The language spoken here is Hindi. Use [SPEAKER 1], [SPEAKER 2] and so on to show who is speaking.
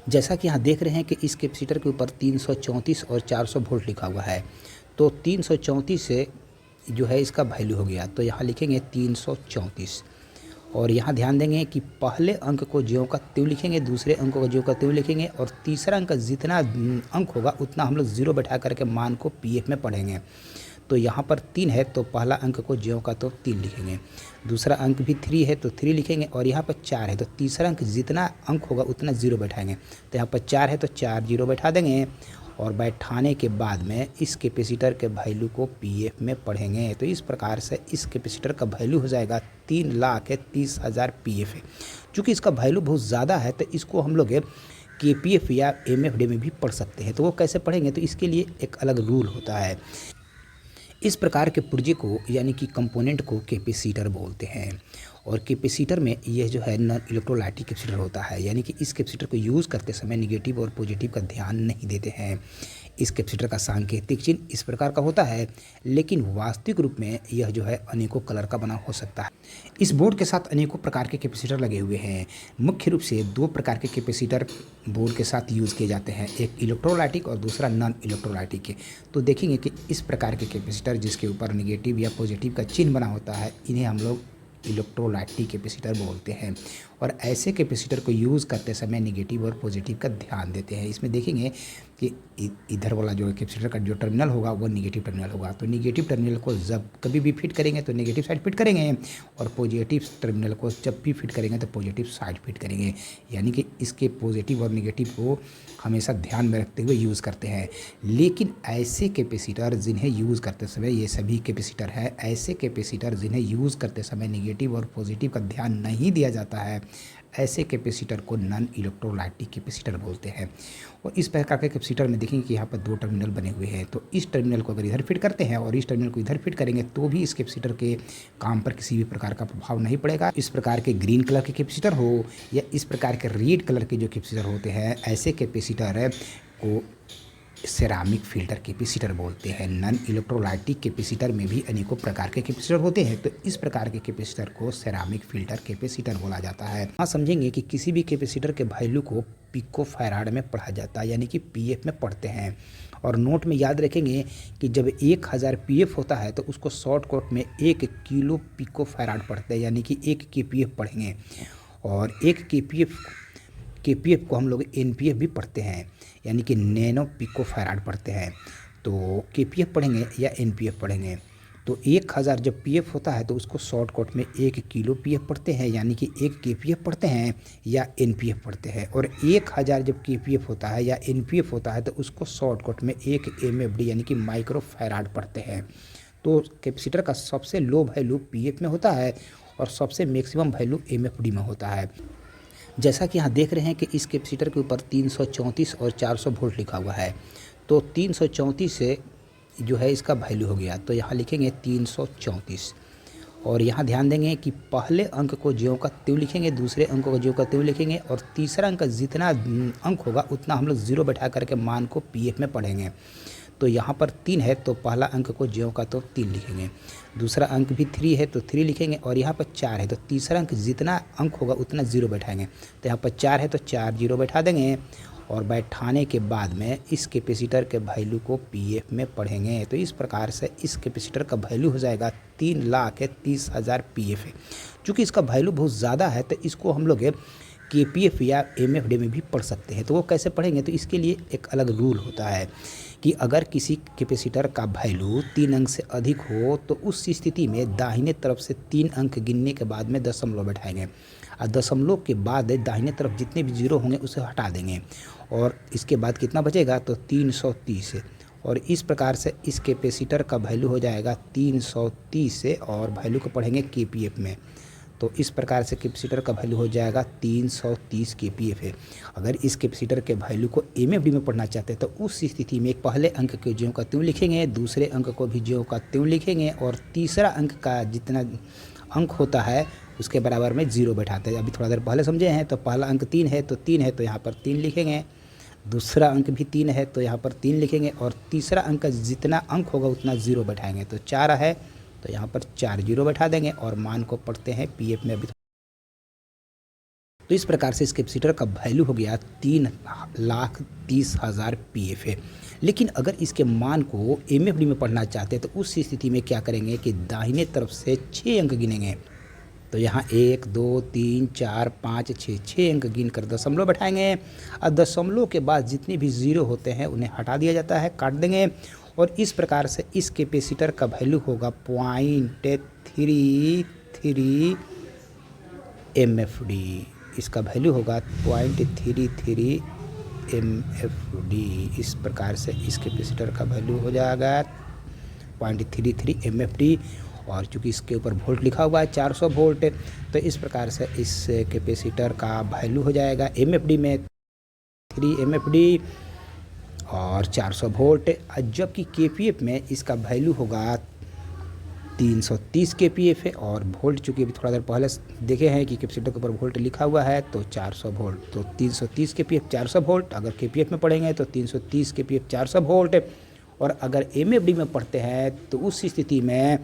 [SPEAKER 1] जैसा कि यहाँ देख रहे हैं कि इस कैपेसिटर के ऊपर 334 और 400 वोल्ट लिखा हुआ है। तो 334 से जो है इसका वैल्यू हो गया, तो यहाँ लिखेंगे 334 और यहाँ ध्यान देंगे कि पहले अंक को ज्यों का त्यों लिखेंगे, दूसरे अंक को ज्यों का त्यों लिखेंगे और तीसरा अंक जितना अंक होगा उतना हम लोग ज़ीरो बैठा करके मान को पीएफ में पढ़ेंगे। तो यहाँ पर 3 है तो पहला अंक को ज्यों का तो 3 लिखेंगे, दूसरा अंक भी 3 है तो 3 लिखेंगे और यहाँ पर 4 है तो तीसरा अंक जितना अंक होगा उतना ज़ीरो बैठाएंगे। तो यहाँ पर 4 है तो 4 जीरो बैठा देंगे और बैठाने के बाद में इस कैपेसिटर के वैल्यू को पीएफ में पढ़ेंगे। तो इस प्रकार से इस कैपेसिटर का वैल्यू हो जाएगा 3,30,000 पीएफ है। चूँकि इसका वैल्यू बहुत ज़्यादा है तो इसको हम लोग केपीएफ या एमएफडी में भी पढ़ सकते हैं। तो वो कैसे पढ़ेंगे, तो इसके लिए एक अलग रूल होता है। इस प्रकार के पुर्जे को यानी कि कंपोनेंट को कैपेसिटर बोलते हैं और कैपेसिटर में यह जो है नॉन इलेक्ट्रोलाइटिक कैपेसिटर होता है, यानी कि इस कैपेसिटर को यूज़ करते समय निगेटिव और पॉजिटिव का ध्यान नहीं देते हैं। इस कैपेसिटर का सांकेतिक चिन्ह इस प्रकार का होता है, लेकिन वास्तविक रूप में यह जो है अनेकों कलर का बना हो सकता है। इस बोर्ड के साथ अनेकों प्रकार के कैपेसिटर लगे हुए हैं। मुख्य रूप से 2 प्रकार के कैपेसिटर बोर्ड के साथ यूज़ किए जाते हैं, एक इलेक्ट्रोलाइटिक और दूसरा नॉन इलेक्ट्रोलाइटिक के। तो देखेंगे कि इस प्रकार के कैपेसिटर जिसके ऊपर निगेटिव या पॉजिटिव का चिन्ह बना होता है, इन्हें हम लोग इलेक्ट्रोलाइटिक कैपेसिटर बोलते हैं और ऐसे कैपेसिटर को यूज़ करते समय नेगेटिव और पॉजिटिव का ध्यान देते हैं। इसमें देखेंगे कि इधर वाला जो कैपेसिटर का जो टर्मिनल होगा वो नेगेटिव टर्मिनल होगा, तो नेगेटिव टर्मिनल को जब कभी भी फिट करेंगे तो नेगेटिव साइड फिट करेंगे और पॉजिटिव टर्मिनल को जब भी फिट करेंगे तो पॉजिटिव साइड फिट करेंगे। यानी कि इसके पॉजिटिव और नेगेटिव को हमेशा ध्यान में रखते हुए यूज़ करते हैं। लेकिन ऐसे कैपेसिटर जिन्हें यूज़ करते समय, ये सभी कैपेसिटर है, ऐसे कैपेसिटर जिन्हें यूज़ करते समय नेगेटिव और पॉजिटिव का ध्यान नहीं दिया जाता है, ऐसे कैपेसिटर को नॉन इलेक्ट्रोलाइटिक कैपेसिटर बोलते हैं। और इस प्रकार के कैपेसिटर में देखेंगे कि यहाँ पर 2 टर्मिनल बने हुए हैं, तो इस टर्मिनल को अगर इधर फिट करते हैं और इस टर्मिनल को इधर फिट करेंगे तो भी इस कैपेसिटर के काम पर किसी भी प्रकार का प्रभाव नहीं पड़ेगा। इस प्रकार के ग्रीन कलर के कैपेसिटर हो या इस प्रकार के रेड कलर के जो कैपेसिटर होते हैं, ऐसे कैपेसिटर को सेरामिक फिल्टर कैपेसिटर बोलते हैं। नॉन इलेक्ट्रोलाइटिक कैपेसिटर में भी अनेकों प्रकार के कैपेसिटर होते हैं, तो इस प्रकार के कैपेसिटर को सेरामिक फिल्टर कैपेसिटर बोला जाता है। यहाँ समझेंगे कि किसी भी कैपेसिटर के वैल्यू को पिको फैराड में पढ़ा जाता है, यानी कि पीएफ में पढ़ते हैं। और नोट में याद रखेंगे कि जब 1000 पीएफ होता है तो उसको शॉर्टकट में 1 किलो पिको फैराड पढ़ते हैं, यानी कि 1 केपीएफ पढ़ेंगे। और 1 केपीएफ को हम लोग एनपीएफ भी पढ़ते हैं, यानी कि नैनो पिको फैराड पढ़ते हैं। तो केपीएफ पढ़ेंगे या एनपीएफ पढ़ेंगे। तो 1000 जब पीएफ होता है तो उसको शॉर्टकट में 1 किलो पीएफ पढ़ते हैं, यानी कि 1 केपीएफ पढ़ते हैं या एनपीएफ पढ़ते हैं। और 1000 जब केपीएफ होता है या एनपीएफ होता है तो उसको शॉर्टकट में 1 एमएफडी यानी कि माइक्रो फैराड पढ़ते हैं। तो कैपेसिटर का सबसे लो वैल्यू पीएफ में होता है और सबसे मैक्सिमम वैल्यू एमएफडी में होता है। जैसा कि यहाँ देख रहे हैं कि इस कैपेसिटर के ऊपर 334 और 400 वोल्ट लिखा हुआ है। तो 334 से जो है इसका वैल्यू हो गया, तो यहाँ लिखेंगे 334 और यहाँ ध्यान देंगे कि पहले अंक को ज्यों का त्यों लिखेंगे, दूसरे अंक को ज्यों का त्यों लिखेंगे और तीसरा अंक जितना अंक होगा उतना हम लोग ज़ीरो बैठा करके मान को पीएफ में पढ़ेंगे। तो यहाँ पर 3 है तो पहला अंक को ज्यों का तो 3 लिखेंगे, दूसरा अंक भी 3 है तो 3 लिखेंगे और यहाँ पर 4 है तो तीसरा अंक जितना अंक होगा उतना ज़ीरो बैठाएंगे। तो यहाँ पर 4 है तो 4 जीरो बैठा देंगे और बैठाने के बाद में इस कैपेसिटर के वैल्यू को पीएफ में पढ़ेंगे। तो इस प्रकार से इस कैपेसिटर का वैल्यू हो जाएगा 3,30,000 पीएफ है। चूँकि इसका वैल्यू बहुत ज़्यादा है तो इसको हम लोग केपीएफ या एमएफडी में भी पढ़ सकते हैं। तो वो कैसे पढ़ेंगे, तो इसके लिए एक अलग रूल होता है कि अगर किसी कैपेसिटर का वैल्यू 3 अंक से अधिक हो तो उस स्थिति में दाहिने तरफ से 3 अंक गिनने के बाद में दशमलव बैठाएंगे और दशमलव के बाद दाहिने तरफ जितने भी जीरो होंगे उसे हटा देंगे और इसके बाद कितना बचेगा तो 330 है। और इस प्रकार से इस कैपेसिटर का वैल्यू हो जाएगा 330 से और वैल्यू को पढ़ेंगे केपीएफ में। तो इस प्रकार से कैपेसिटर का वैल्यू हो जाएगा 330 केपीएफ है। अगर इस कैपेसिटर के वैल्यू को एमएफडी में पढ़ना चाहते हैं तो उस स्थिति में पहले अंक को ज्यों का त्यों लिखेंगे, दूसरे अंक को भी ज्यों का त्यों लिखेंगे और तीसरा अंक का जितना अंक होता है उसके बराबर में 0 बैठाते हैं। अभी थोड़ा देर पहले समझे हैं, तो पहला अंक 3 है तो 3 है तो यहाँ पर 3 लिखेंगे, दूसरा अंक भी 3 है तो यहाँ पर 3 लिखेंगे और तीसरा अंक जितना अंक होगा उतना 0 बैठाएंगे। तो 4 है तो यहाँ पर 4 जीरो बैठा देंगे और मान को पढ़ते हैं पीएफ में। अभी तो इस प्रकार से इस कैपेसिटर का वैल्यू हो गया 3,30,000 PFA। लेकिन अगर इसके मान को MFD में पढ़ना चाहते हैं तो उस स्थिति में क्या करेंगे कि दाहिने तरफ से 6 अंक गिनेंगे। तो यहाँ 1 2 3 4 5 6 अंक गिन कर दशमलव बैठाएंगे और दशमलव के बाद जितने भी ज़ीरो होते हैं उन्हें हटा दिया जाता है, काट देंगे। और इस प्रकार से इस कैपेसिटर का वैल्यू होगा 0.33 MFD। इसका वैल्यू होगा 0.33 MFD। इस प्रकार से इस कैपेसिटर का वैल्यू हो जाएगा 0.33 MFD। और चूँकि इसके ऊपर वोल्ट लिखा हुआ है 400 वोल्ट, तो इस प्रकार से इस कैपेसिटर का वैल्यू हो जाएगा MFD में 3 MFD और 400 वोल्ट। जबकि KPF में इसका वैल्यू होगा 330 KPF है। और वोल्ट चूँकि अभी थोड़ा देर पहले देखे हैं कि कैपेसिटर के ऊपर वोल्ट लिखा हुआ है तो 400 वोल्ट, तो 330 KPF 400 वोल्ट। अगर KPF में पढ़ेंगे तो 330 KPF 400 वोल्ट। और अगर MFD में पढ़ते हैं तो उस स्थिति में